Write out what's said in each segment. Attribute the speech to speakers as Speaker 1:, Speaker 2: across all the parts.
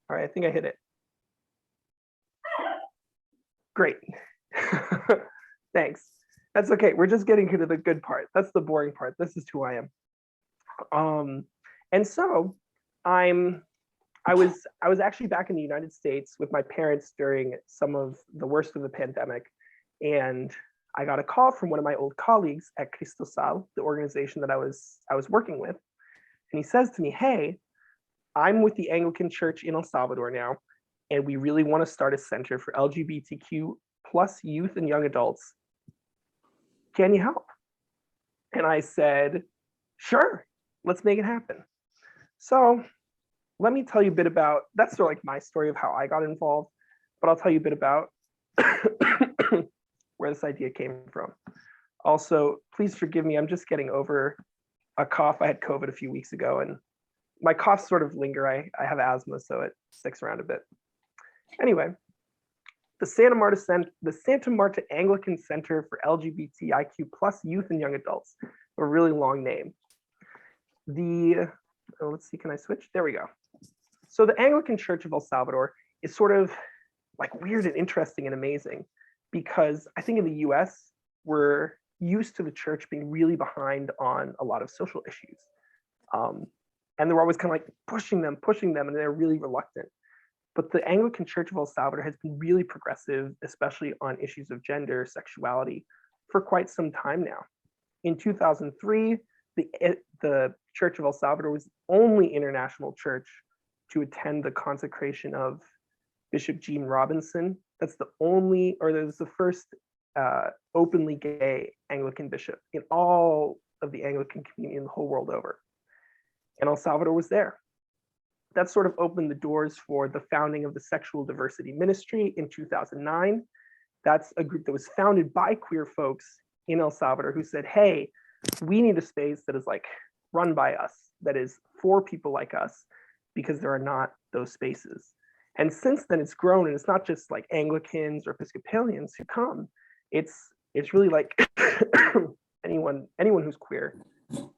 Speaker 1: All right, I think I hit it. Great. Thanks. That's okay. We're just getting to the good part. That's the boring part. This is who I am. And so I was actually back in the United States with my parents during some of the worst of the pandemic, and I got a call from one of my old colleagues at Cristosal, the organization that I was working with, and he says to me, "Hey, I'm with the Anglican Church in El Salvador now, and we really want to start a center for LGBTQ plus youth and young adults. Can you help?" And I said, "Sure, let's make it happen." So let me tell you a bit about, that's sort of like my story of how I got involved, but I'll tell you a bit about where this idea came from. Also, please forgive me, I'm just getting over a cough. I had COVID a few weeks ago, and my coughs sort of linger. I have asthma, so it sticks around a bit. Anyway, the Santa Marta Anglican Center for LGBTIQ plus youth and young adults, a really long name. Let's see, can I switch? There we go. So the Anglican Church of El Salvador is sort of like weird and interesting and amazing, because I think in the US, we're used to the church being really behind on a lot of social issues. And they're always kind of like pushing them, and they're really reluctant. But the Anglican Church of El Salvador has been really progressive, especially on issues of gender, sexuality, for quite some time now. In 2003, the Church of El Salvador was the only international church to attend the consecration of Bishop Gene Robinson. That's the first openly gay Anglican bishop in all of the Anglican community in the whole world over. And El Salvador was there. That sort of opened the doors for the founding of the Sexual Diversity Ministry in 2009. That's a group that was founded by queer folks in El Salvador who said, "Hey, we need a space that is like run by us, that is for people like us, because there are not those spaces." And since then it's grown, and it's not just like Anglicans or Episcopalians who come. It's really like anyone who's queer,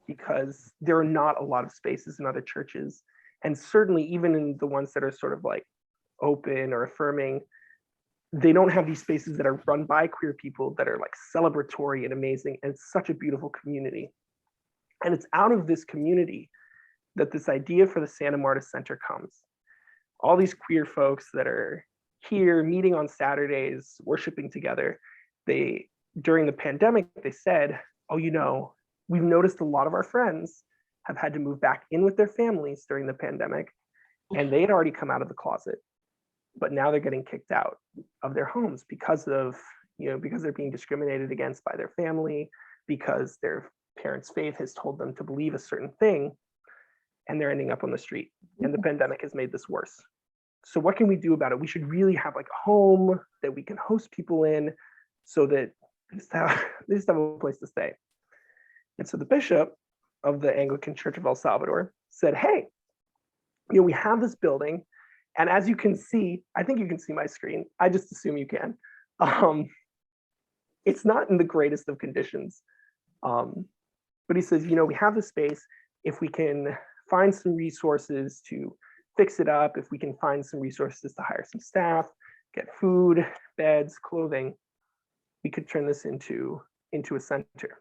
Speaker 1: because there are not a lot of spaces in other churches. And certainly even in the ones that are sort of like open or affirming, they don't have these spaces that are run by queer people that are like celebratory and amazing. And it's such a beautiful community. And it's out of this community that this idea for the Santa Marta Center comes. All these queer folks that are here meeting on Saturdays, worshiping together, during the pandemic, they said, "Oh, we've noticed a lot of our friends have had to move back in with their families during the pandemic, and they had already come out of the closet, but now they're getting kicked out of their homes because they're being discriminated against by their family, because their parents' faith has told them to believe a certain thing, and they're ending up on the street. And the pandemic has made this worse. So what can we do about it? We should really have like a home that we can host people in, so that they just have a place to stay." And so the bishop of the Anglican Church of El Salvador said, "Hey, we have this building, and as you can see, I think you can see my screen. I just assume you can. It's not in the greatest of conditions." But he says, "We have this space. If we can find some resources to fix it up, if we can find some resources to hire some staff, get food, beds, clothing, we could turn this into a center."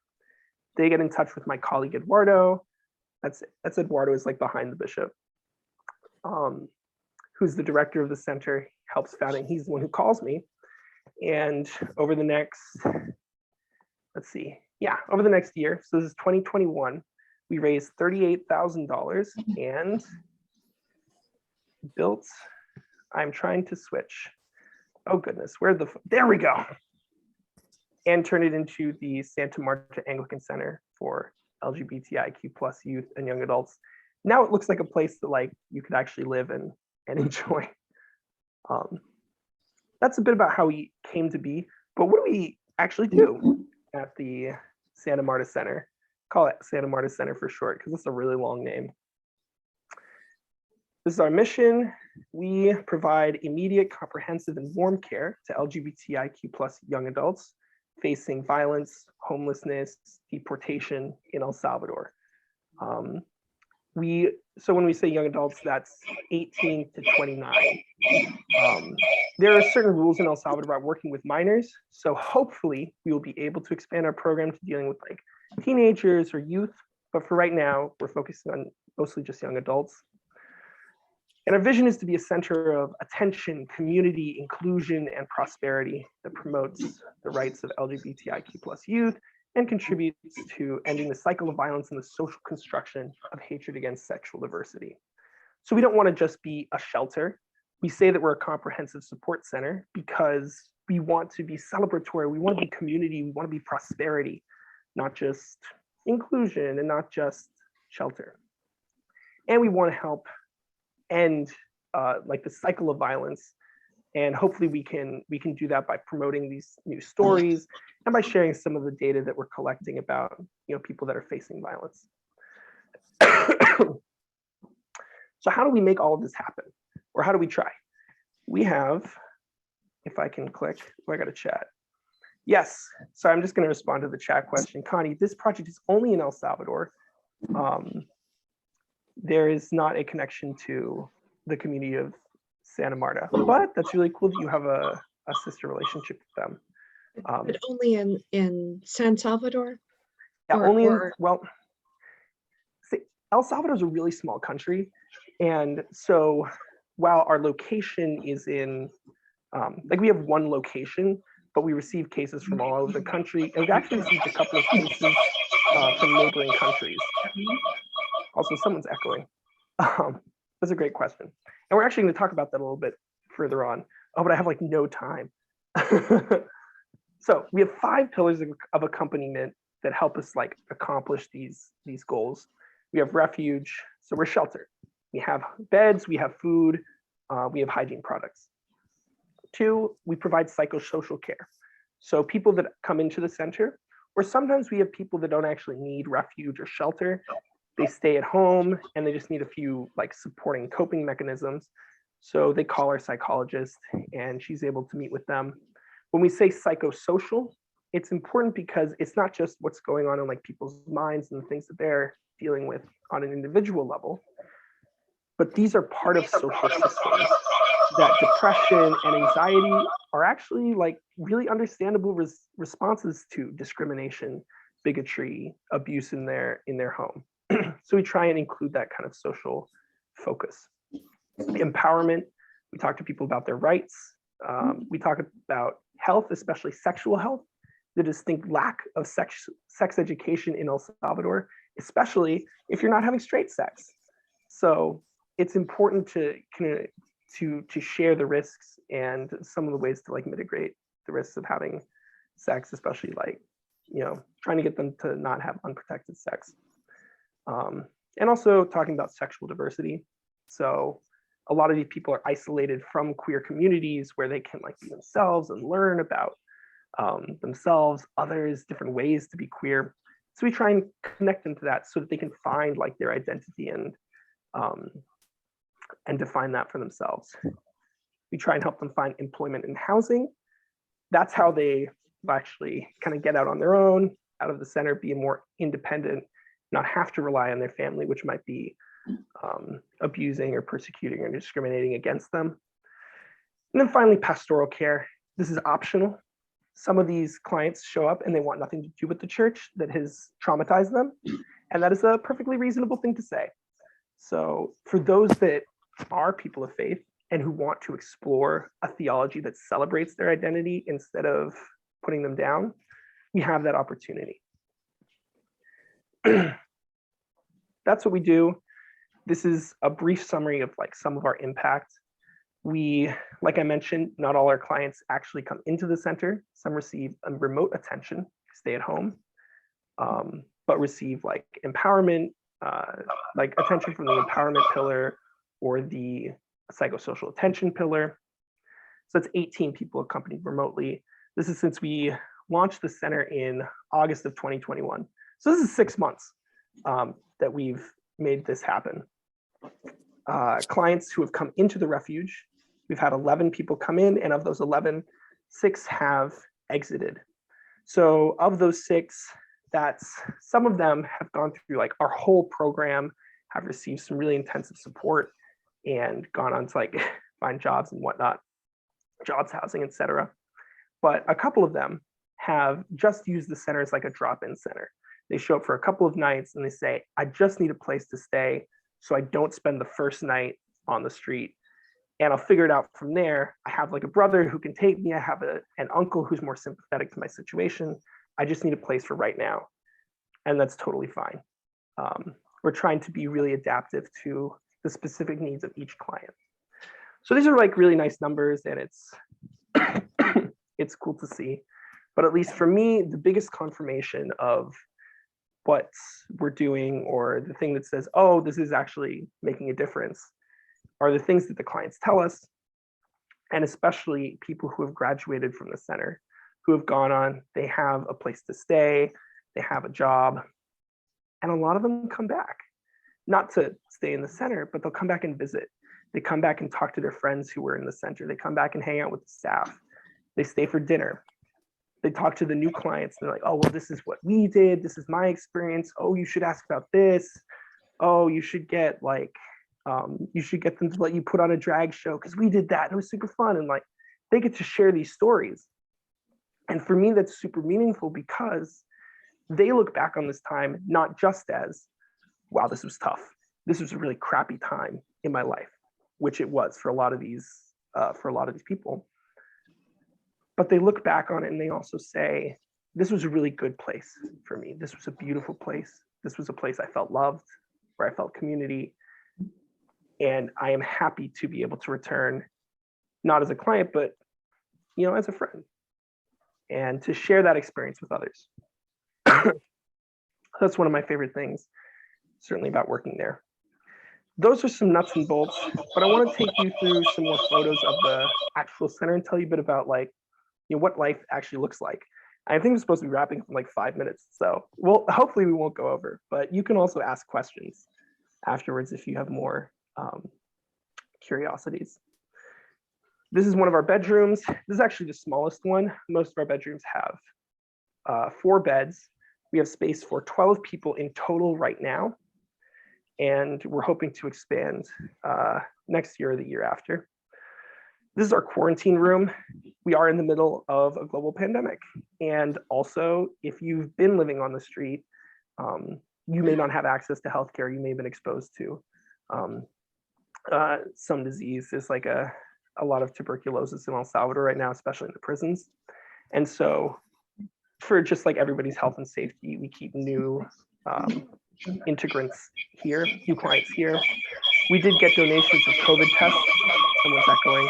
Speaker 1: They get in touch with my colleague Eduardo. That's Eduardo, is like behind the bishop, who's the director of the center, helps founding. He's the one who calls me. And over the next year, so this is 2021, we raised $38,000 and built, I'm trying to switch. Oh goodness, there we go. And turn it into the Santa Marta Anglican Center for LGBTIQ plus youth and young adults. Now it looks like a place that like you could actually live and enjoy. That's a bit about how we came to be, but what do we actually do at the Santa Marta Center? Call it Santa Marta Center for short, because it's a really long name. This is our mission. We provide immediate, comprehensive, and warm care to LGBTIQ plus young adults facing violence, homelessness, deportation in El Salvador. So when we say young adults, that's 18 to 29. There are certain rules in El Salvador about working with minors. So hopefully we will be able to expand our program to dealing with like teenagers or youth. But for right now, we're focusing on mostly just young adults. And our vision is to be a center of attention, community, inclusion, and prosperity that promotes the rights of LGBTIQ plus youth and contributes to ending the cycle of violence and the social construction of hatred against sexual diversity. So we don't want to just be a shelter. We say that we're a comprehensive support center because we want to be celebratory, we want to be community, we want to be prosperity, not just inclusion and not just shelter. And we want to help end like the cycle of violence. And hopefully we can do that by promoting these new stories and by sharing some of the data that we're collecting about people that are facing violence. So how do we make all of this happen? Or how do we try? We have, if I can click, I got a chat. Yes, so I'm just going to respond to the chat question. Connie, this project is only in El Salvador. There is not a connection to the community of Santa Marta, but that's really cool that you have a sister relationship with them.
Speaker 2: But only in San Salvador?
Speaker 1: Yeah, well, see, El Salvador is a really small country. And so while our location is in, like we have one location, but we receive cases from all over the country. And we've actually received a couple of cases from neighboring countries. Also, someone's echoing. That's a great question. And we're actually going to talk about that a little bit further on. Oh, but I have like no time. So we have 5 pillars of accompaniment that help us like accomplish these goals. We have refuge, so we're sheltered. We have beds, we have food, we have hygiene products. 2, we provide psychosocial care. So people that come into the center, or sometimes we have people that don't actually need refuge or shelter. They stay at home and they just need a few like supporting coping mechanisms. So they call our psychologist and she's able to meet with them. When we say psychosocial, it's important because it's not just what's going on in like people's minds and the things that they're dealing with on an individual level, but these are part of social systems. That depression and anxiety are actually like really understandable responses to discrimination, bigotry, abuse in their home. So we try and include that kind of social focus. Empowerment, we talk to people about their rights. We talk about health, especially sexual health, the distinct lack of sex education in El Salvador, especially if you're not having straight sex. So it's important to share the risks and some of the ways to like mitigate the risks of having sex, especially like, trying to get them to not have unprotected sex. And also talking about sexual diversity. So a lot of these people are isolated from queer communities where they can like be themselves and learn about themselves, others, different ways to be queer. So we try and connect them to that so that they can find like their identity and define that for themselves. We try and help them find employment and housing. That's how they actually kind of get out on their own, out of the center, be more independent, not have to rely on their family, which might be abusing or persecuting or discriminating against them. And then finally, pastoral care. This is optional. Some of these clients show up and they want nothing to do with the church that has traumatized them. And that is a perfectly reasonable thing to say. So for those that are people of faith and who want to explore a theology that celebrates their identity instead of putting them down, we have that opportunity. That's what we do. This is a brief summary of like some of our impact. We, like I mentioned, not all our clients actually come into the center. Some receive a remote attention, stay at home, but receive like empowerment, like attention from the empowerment pillar or the psychosocial attention pillar. So that's 18 people accompanied remotely. This is since we launched the center in August of 2021. So this is 6 months that we've made this happen. Clients who have come into the refuge, we've had 11 people come in, and of those 11, 6 have exited. So of those 6, that's some of them have gone through like our whole program have received some really intensive support and gone on to like find jobs and whatnot, jobs, housing, etc. But a couple of them have just used the center as like a drop-in center. They show up for a couple of nights and they say, I just need a place to stay so I don't spend the first night on the street, and I'll figure it out from there. I have like a brother who can take me. I have an uncle who's more sympathetic to my situation. I just need a place for right now. And that's totally fine. We're trying to be really adaptive to the specific needs of each client. So these are like really nice numbers, and it's it's cool to see. But at least for me, the biggest confirmation of what we're doing, or the thing that says, oh, this is actually making a difference, are the things that the clients tell us, and especially people who have graduated from the center, who have gone on, they have a place to stay, they have a job, and a lot of them come back, not to stay in the center, but they'll come back and visit. They come back and talk to their friends who were in the center. They come back and hang out with the staff. They stay for dinner. They talk to the new clients. They're like, oh, well, this is what we did. This is my experience. Oh, you should ask about this. Oh, you should get like, you should get them to let you put on a drag show because we did that and it was super fun. And like, they get to share these stories. And for me, that's super meaningful because they look back on this time not just as, wow, this was tough. This was a really crappy time in my life, which it was for a lot of these people. But they look back on it and they also say, this was a really good place for me. This was a beautiful place. This was a place I felt loved, where I felt community. And I am happy to be able to return, not as a client, but as a friend, and to share that experience with others. That's one of my favorite things, certainly, about working there. Those are some nuts and bolts, but I want to take you through some more photos of the actual center and tell you a bit about what life actually looks like. I think we're supposed to be wrapping in like 5 minutes, so hopefully we won't go over, but you can also ask questions afterwards if you have more curiosities. This is one of our bedrooms. This is actually the smallest one. Most of our bedrooms have 4 beds. We have space for 12 people in total right now, and we're hoping to expand next year or the year after. This is our quarantine room. We are in the middle of a global pandemic. And also, if you've been living on the street, you may not have access to healthcare. You may have been exposed to some disease. There's like a lot of tuberculosis in El Salvador right now, especially in the prisons. And so for just like everybody's health and safety, we keep new integrants here, new clients here. We did get donations of COVID tests. Someone's echoing.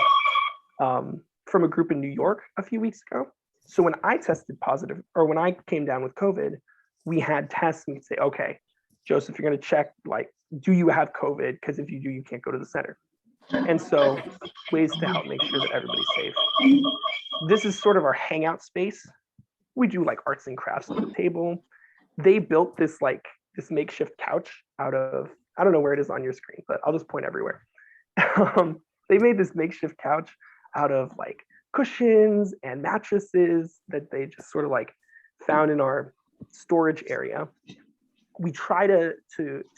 Speaker 1: From a group in New York a few weeks ago. So when I tested positive, or when I came down with COVID, we had tests and we'd say, okay, Joseph, you're going to check, like, do you have COVID? Because if you do, you can't go to the center. And so ways to help make sure that everybody's safe. This is sort of our hangout space. We do like arts and crafts on the table. They built this makeshift couch out of, I don't know where it is on your screen, but I'll just point everywhere. They made this makeshift couch out of like cushions and mattresses that they just sort of like found in our storage area. We try to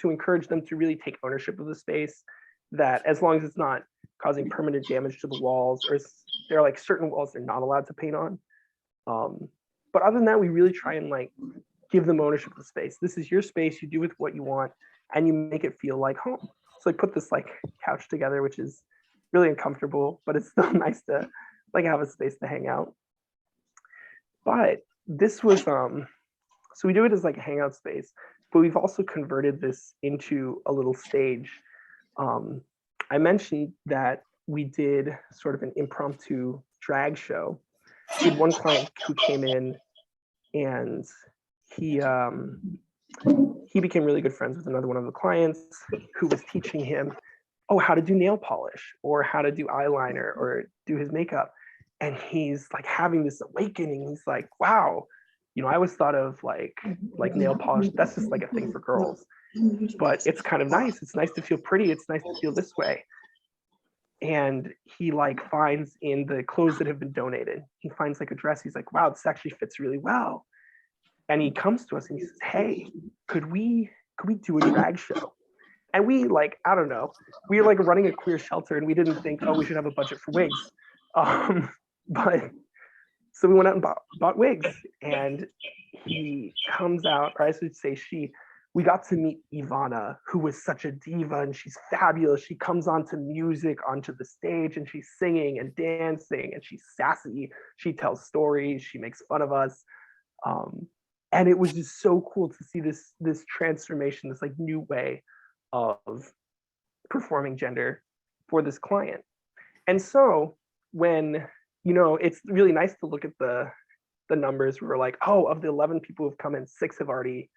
Speaker 1: encourage them to really take ownership of the space, that as long as it's not causing permanent damage to the walls, or there are like certain walls they're not allowed to paint on. But other than that, we really try and like give them ownership of the space. This is your space, you do with what you want, and you make it feel like home. So I put this like couch together, which is really uncomfortable, but it's still nice to like have a space to hang out. But this was, so we do it as like a hangout space, but we've also converted this into a little stage. I mentioned that we did sort of an impromptu drag show. We had one client who came in and he became really good friends with another one of the clients who was teaching him how to do nail polish or how to do eyeliner or do his makeup. And he's like having this awakening. He's like, wow, I always thought of like nail polish, that's just like a thing for girls, but it's kind of nice. It's nice to feel pretty. It's nice to feel this way. And he like finds in the clothes that have been donated, he finds like a dress. He's like, wow, this actually fits really well. And he comes to us and he says, hey, could we do a drag show? And we like, I don't know, we were like running a queer shelter and we didn't think, oh, we should have a budget for wigs. But so we went out and bought wigs, and he comes out, or I should say she, we got to meet Ivana, who was such a diva and she's fabulous. She comes onto music, onto the stage, and she's singing and dancing and she's sassy. She tells stories, she makes fun of us. And it was just so cool to see this transformation, this like new way of performing gender for this client. And so when, it's really nice to look at the numbers. We were like, oh, of the 11 people who've come in, 6 have already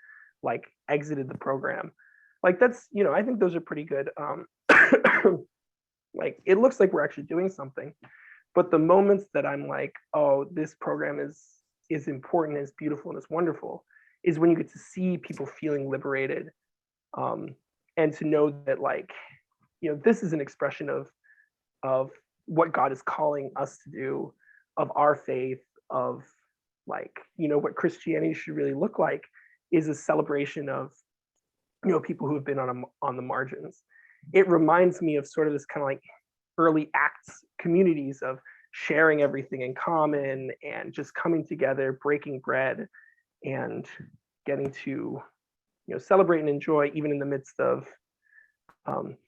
Speaker 1: like exited the program. Like that's, I think those are pretty good. Like it looks like we're actually doing something. But the moments that I'm like, oh, this program is important, is beautiful, and is wonderful, is when you get to see people feeling liberated, and to know that like, this is an expression of what God is calling us to do, of our faith, of like, what Christianity should really look like, is a celebration of, people who have been on the margins. It reminds me of sort of this kind of like early Acts communities of sharing everything in common and just coming together, breaking bread, and getting to, celebrate and enjoy even in the midst of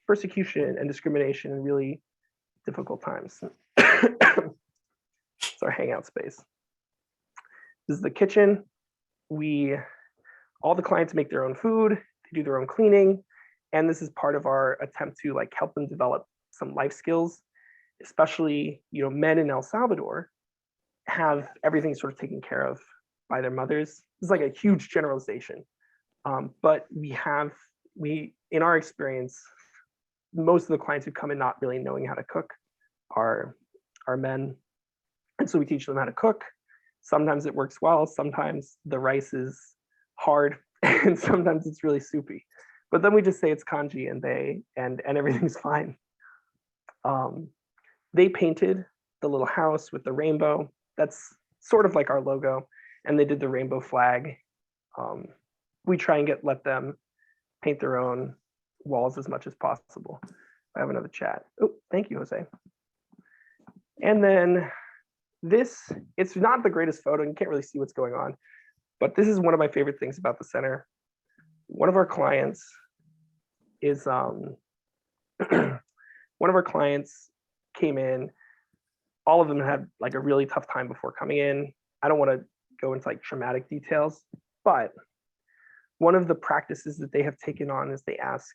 Speaker 1: persecution and discrimination and really difficult times. It's our hangout space. This is the kitchen. All the clients make their own food, they do their own cleaning, and this is part of our attempt to like help them develop some life skills, especially, men in El Salvador have everything sort of taken care of by their mothers. It's like a huge generalization. But in our experience, most of the clients who come in not really knowing how to cook are men. And so we teach them how to cook. Sometimes it works well, sometimes the rice is hard, and sometimes it's really soupy. But then we just say it's kanji and everything's fine. They painted the little house with the rainbow. That's sort of like our logo. And they did the rainbow flag. We try and let them paint their own walls as much as possible. I have another chat. Oh, thank you, Jose. And then it's not the greatest photo. You can't really see what's going on, but this is one of my favorite things about the center. One of our clients is, one of our clients came in. All of them had like a really tough time before coming in. I don't want to go into like traumatic details, but one of the practices that they have taken on is they ask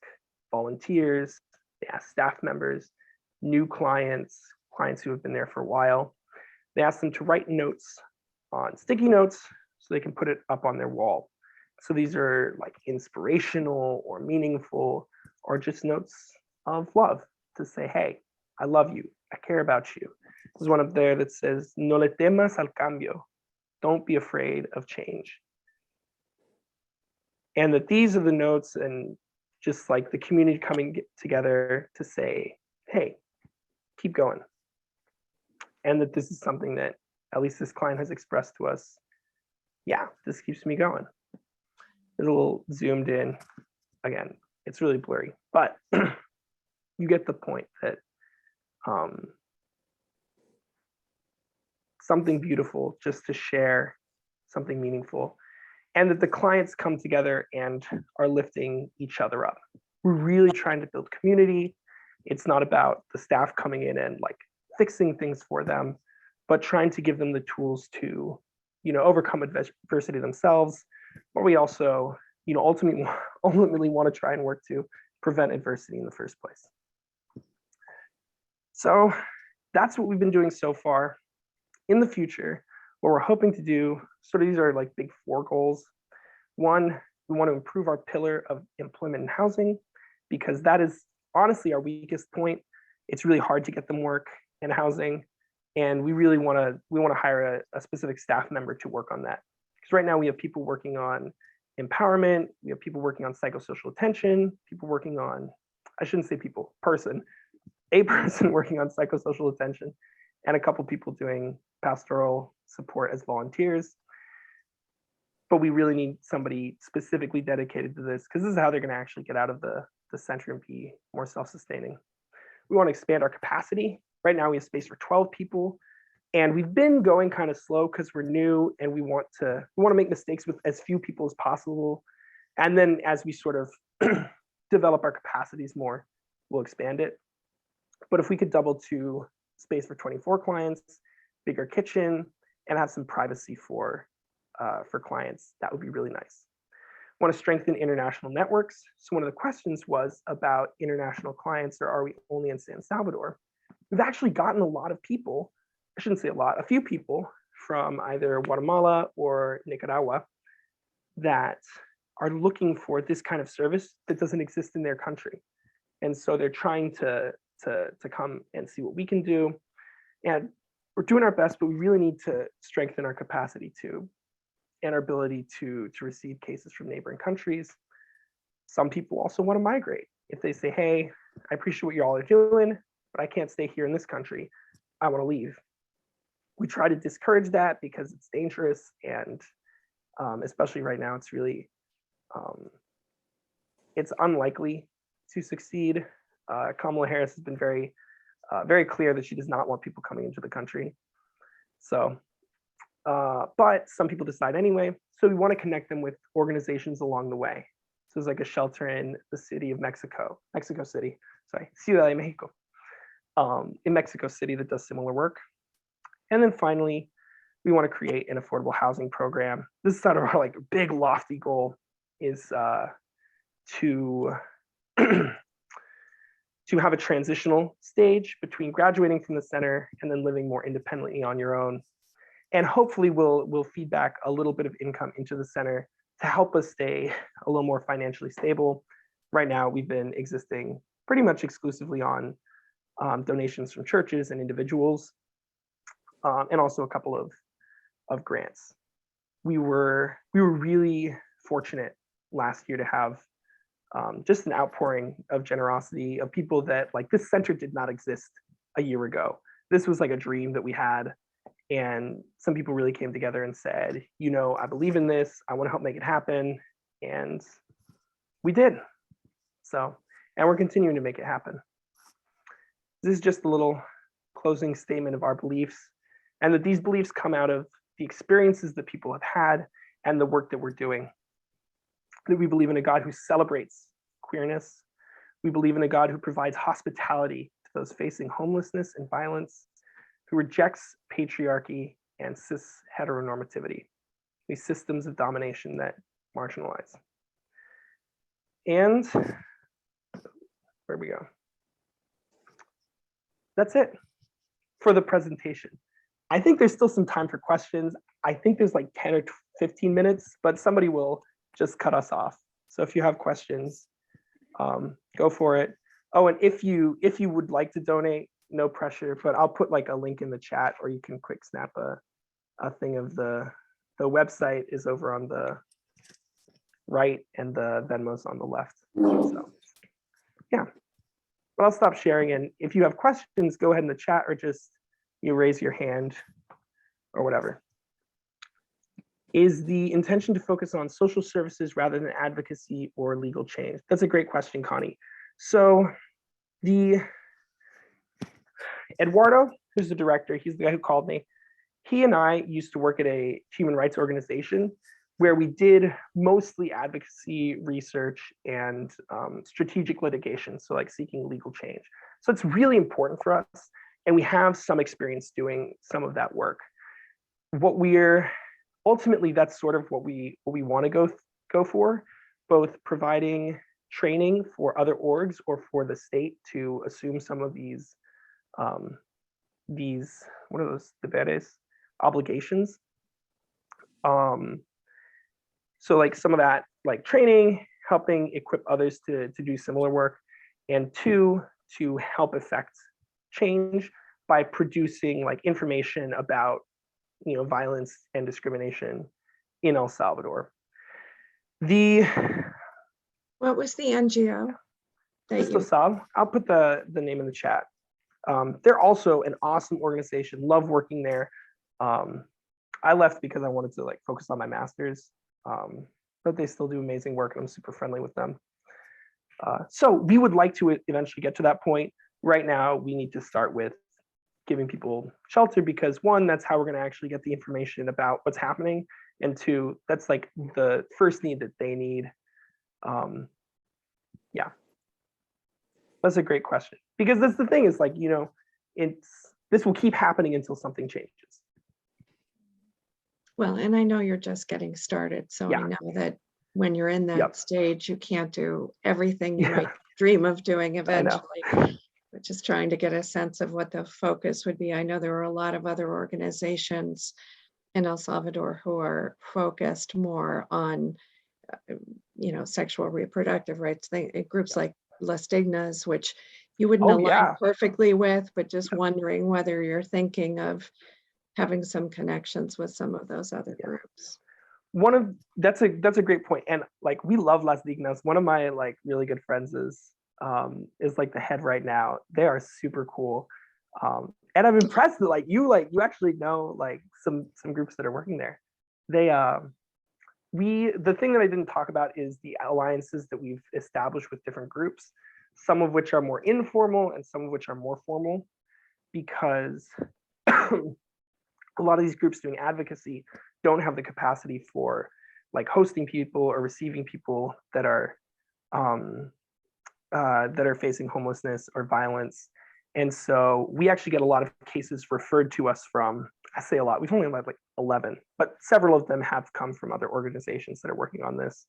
Speaker 1: volunteers, they ask staff members, new clients who have been there for a while. They ask them to write notes on sticky notes so they can put it up on their wall. So these are like inspirational or meaningful or just notes of love to say, hey, I love you, I care about you. There's one up there that says, no le temas al cambio. Don't be afraid of change. And that these are the notes and just like the community coming together to say, hey, keep going. And that this is something that at least this client has expressed to us. Yeah, this keeps me going. It's a little zoomed in. Again, it's really blurry, but you get the point that something beautiful just to share, something meaningful, and that the clients come together and are lifting each other up. We're really trying to build community. It's not about the staff coming in and like fixing things for them, but trying to give them the tools to, overcome adversity themselves. But we also, ultimately want to try and work to prevent adversity in the first place. So that's what we've been doing so far. In the future, what we're hoping to do, sort of these are like big 4 goals. One, we want to improve our pillar of employment and housing, because that is honestly our weakest point. It's really hard to get them work and housing. And we really want to hire a specific staff member to work on that. Because right now we have people working on empowerment, we have people working on psychosocial attention, people working on, I shouldn't say people, a person working on psychosocial attention, and a couple people doing pastoral support as volunteers. But we really need somebody specifically dedicated to this, because this is how they're going to actually get out of the the center and be more self-sustaining. We want to expand our capacity. Right now we have space for 12 people, and we've been going kind of slow because we're new and we want to make mistakes with as few people as possible. And then as we sort of develop our capacities more, we'll expand it. But if we could double to space for 24 clients, bigger kitchen, and have some privacy for clients, that would be really nice. Want to strengthen international networks. So one of the questions was about international clients, or are we only in San Salvador? We've actually gotten a lot of people, I shouldn't say a lot, a few people from either Guatemala or Nicaragua that are looking for this kind of service that doesn't exist in their country. And so they're trying to come and see what we can do. And we're doing our best, but we really need to strengthen our capacity too, and our ability to receive cases from neighboring countries. Some people also want to migrate. If they say, hey, I appreciate what you all are doing, but I can't stay here in this country, I want to leave. We try to discourage that because it's dangerous, and especially right now, it's really, it's unlikely to succeed. Kamala Harris has been very clear that she does not want people coming into the country. So, but some people decide anyway. So we want to connect them with organizations along the way. So there's like a shelter in the city of Mexico City, Ciudad de Mexico, in Mexico City that does similar work. And then finally, we want to create an affordable housing program. This is sort of our like big lofty goal, is to to have a transitional stage between graduating from the center and then living more independently on your own. And hopefully we'll feed back a little bit of income into the center to help us stay a little more financially stable. Right now, we've been existing pretty much exclusively on donations from churches and individuals, and also a couple of grants. We were really fortunate last year to have just an outpouring of generosity of people that, like, this center did not exist a year ago. This was like a dream that we had. And some people really came together and said, you know, I believe in this, I want to help make it happen. And we did. So, and we're continuing to make it happen. This is just a little closing statement of our beliefs, and that these beliefs come out of the experiences that people have had and the work that we're doing. That we believe in a God who celebrates queerness. We believe in a God who provides hospitality to those facing homelessness and violence, who rejects patriarchy and cis heteronormativity, these systems of domination that marginalize. And where we go. That's it for the presentation. I think there's still some time for questions. I think there's like 10 or 15 minutes, but somebody will just cut us off. So if you have questions, go for it. Oh, and if you would like to donate, no pressure, but I'll put like a link in the chat, or you can quick snap a thing of the website is over on the right and the Venmo's on the left. So yeah, but I'll stop sharing. And if you have questions, go ahead in the chat, or just raise your hand or whatever. Is the intention to focus on social services rather than advocacy or legal change? That's a great question, Connie. So Eduardo, who's the director, he's the guy who called me. He and I used to work at a human rights organization where we did mostly advocacy research and strategic litigation, so like seeking legal change. So it's really important for us, and we have some experience doing some of that work. Ultimately, that's sort of what we want to go for, both providing training for other orgs or for the state to assume some of these what are those deberes, obligations. So like some of that, like training, helping equip others to do similar work, and two, to help affect change by producing like information about violence and discrimination in El Salvador.
Speaker 2: What was the NGO?
Speaker 1: I'll put the name in the chat. They're also an awesome organization. Love working there. I left because I wanted to like focus on my master's, but they still do amazing work, and I'm super friendly with them. So we would like to eventually get to that point. Right now, we need to start with giving people shelter because one, that's how we're going to actually get the information about what's happening. And two, that's like the first need that they need. Yeah, that's a great question because that's the thing is like, this will keep happening until something changes.
Speaker 2: Well, and I know you're just getting started, so I know that when you're in that stage, you can't do everything you might dream of doing eventually, but just trying to get a sense of what the focus would be. I know there are a lot of other organizations in El Salvador who are focused more on, sexual reproductive rights, groups like Las Dignas, which you wouldn't align perfectly with, but just wondering whether you're thinking of having some connections with some of those other groups.
Speaker 1: That's a great point. And like, we love Las Dignas. One of my like really good friends is like the head right now. They are super cool. And I'm impressed that like you actually know like some groups that are working there. The thing that I didn't talk about is the alliances that we've established with different groups, some of which are more informal and some of which are more formal, because a lot of these groups doing advocacy don't have the capacity for like hosting people or receiving people that are facing homelessness or violence. And so we actually get a lot of cases referred to us from, I say a lot, we've only had like 11, but several of them have come from other organizations that are working on this.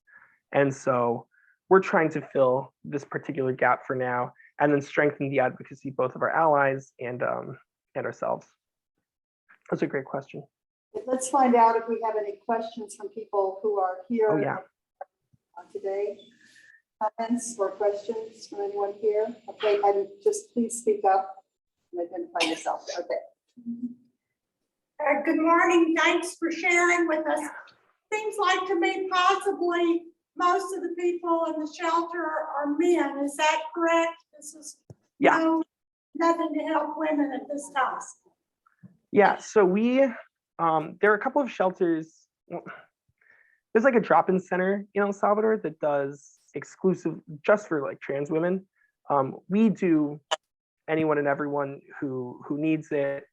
Speaker 1: And so we're trying to fill this particular gap for now and then strengthen the advocacy, both of our allies and ourselves. That's a great question.
Speaker 3: Let's find out if we have any questions from people who are here today. Comments or questions from anyone here? Okay, and just please speak up and identify yourself. Okay.
Speaker 4: Good morning. Thanks for sharing with us. Seems like to me possibly most of the people in the shelter are men. Is that correct? This is nothing to help women at this time.
Speaker 1: Yeah, so there are a couple of shelters. There's like a drop-in center in El Salvador that does exclusive just for like trans women. We do anyone and everyone who needs it.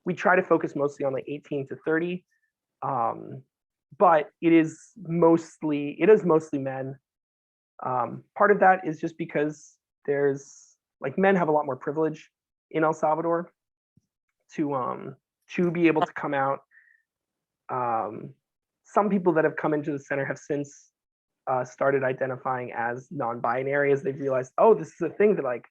Speaker 1: We try to focus mostly on like 18 to 30, but it is mostly men. Part of that is just because there's like men have a lot more privilege in El Salvador to be able to come out. Some people that have come into the center have since started identifying as non-binary as they've realized, oh, this is a thing that like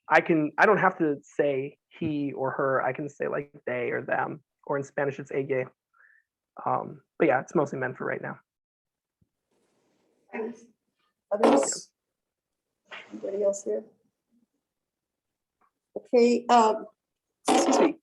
Speaker 1: I don't have to say he or her, I can say like they or them, or in Spanish it's ella. But yeah, it's mostly men for right now.
Speaker 3: Others? Anybody else here? Okay, excuse me.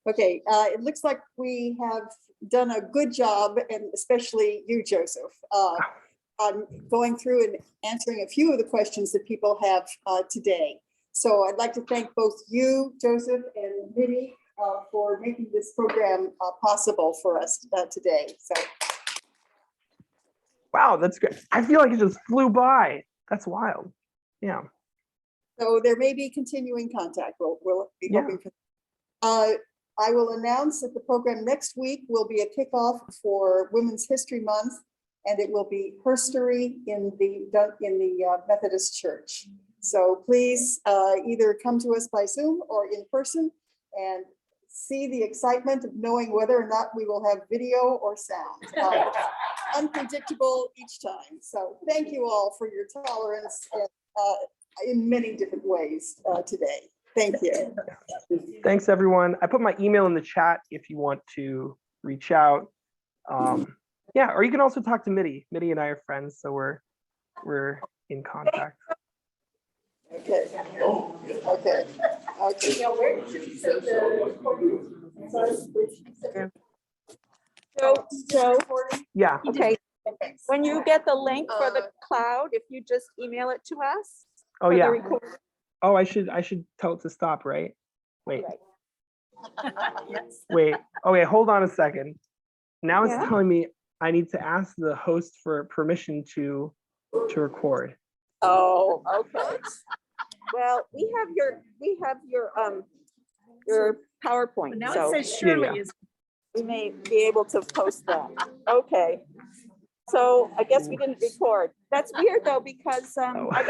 Speaker 3: Okay, it looks like we have done a good job, and especially you, Joseph, on going through and answering a few of the questions that people have today. So I'd like to thank both you, Joseph, and Minnie for making this program possible for us today. So,
Speaker 1: wow, that's great. I feel like it just flew by. That's wild. Yeah.
Speaker 3: So there may be continuing contact. We'll be hoping for. I will announce that the program next week will be a kickoff for Women's History Month, and it will be Herstory in the Methodist Church. So please either come to us by Zoom or in person and see the excitement of knowing whether or not we will have video or sound. Unpredictable each time. So thank you all for your tolerance in many different ways today. Thank you.
Speaker 1: Thanks, everyone. I put my email in the chat if you want to reach out. Yeah, or you can also talk to Mitty. Mitty and I are friends, so we're in contact.
Speaker 3: Okay. Okay.
Speaker 5: So,
Speaker 1: yeah.
Speaker 5: Okay. When you get the link for the cloud, if you just email it to us.
Speaker 1: Oh yeah. Oh, I should tell it to stop, right? Wait.
Speaker 4: Yes.
Speaker 1: Wait. Okay, hold on a second. Now it's telling me I need to ask the host for permission to to record.
Speaker 5: Oh, okay. Well, we have your PowerPoint,
Speaker 6: Now
Speaker 5: so
Speaker 6: it says Shirley
Speaker 1: yeah.
Speaker 6: is.
Speaker 5: we may be able to post that. Okay. So I guess we didn't record. That's weird though, because
Speaker 1: Oh.
Speaker 5: I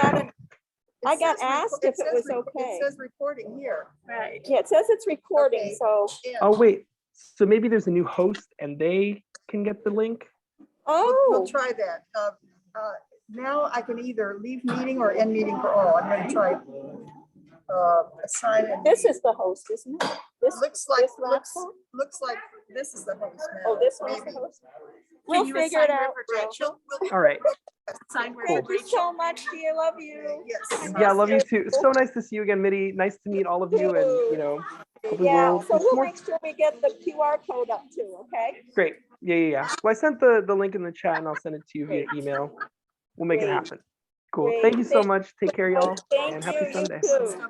Speaker 5: got asked if it was
Speaker 3: It
Speaker 5: okay.
Speaker 3: says recording here.
Speaker 6: Right.
Speaker 5: Yeah, it says it's recording,
Speaker 3: Okay.
Speaker 5: so,
Speaker 1: Oh, wait. So maybe there's a new host and they can get the link?
Speaker 3: We'll
Speaker 5: oh,
Speaker 3: try that. Now I can either leave meeting or end meeting for all. I'm gonna try assign. and
Speaker 5: this
Speaker 3: leave.
Speaker 5: is the host, isn't it? This
Speaker 3: Looks like,
Speaker 5: this laptop?
Speaker 3: looks like this is the host now.
Speaker 5: Oh, this one's the
Speaker 3: maybe.
Speaker 5: host? We'll
Speaker 6: you
Speaker 5: figure it
Speaker 6: assign
Speaker 5: out.
Speaker 6: River
Speaker 5: Jill.
Speaker 1: All right.
Speaker 6: Sign where
Speaker 5: Thank you
Speaker 6: Rachel.
Speaker 5: so much, dear. Love you.
Speaker 3: Yes.
Speaker 1: Yeah, I love you too. So nice to see you again, Mitty. Nice to meet all of you, and hopefully
Speaker 5: Yeah,
Speaker 1: we'll
Speaker 5: so
Speaker 1: do some
Speaker 5: we'll
Speaker 1: more.
Speaker 5: make sure we get the QR code up too, okay?
Speaker 1: Great. Yeah. Well, I sent the link in the chat, and I'll send it to you via email. We'll make it
Speaker 5: Great.
Speaker 1: happen. Cool.
Speaker 5: Great.
Speaker 1: Thank you so much. Take care, y'all,
Speaker 5: Thank
Speaker 1: and
Speaker 5: you,
Speaker 1: happy
Speaker 5: you
Speaker 1: Sunday.
Speaker 5: too.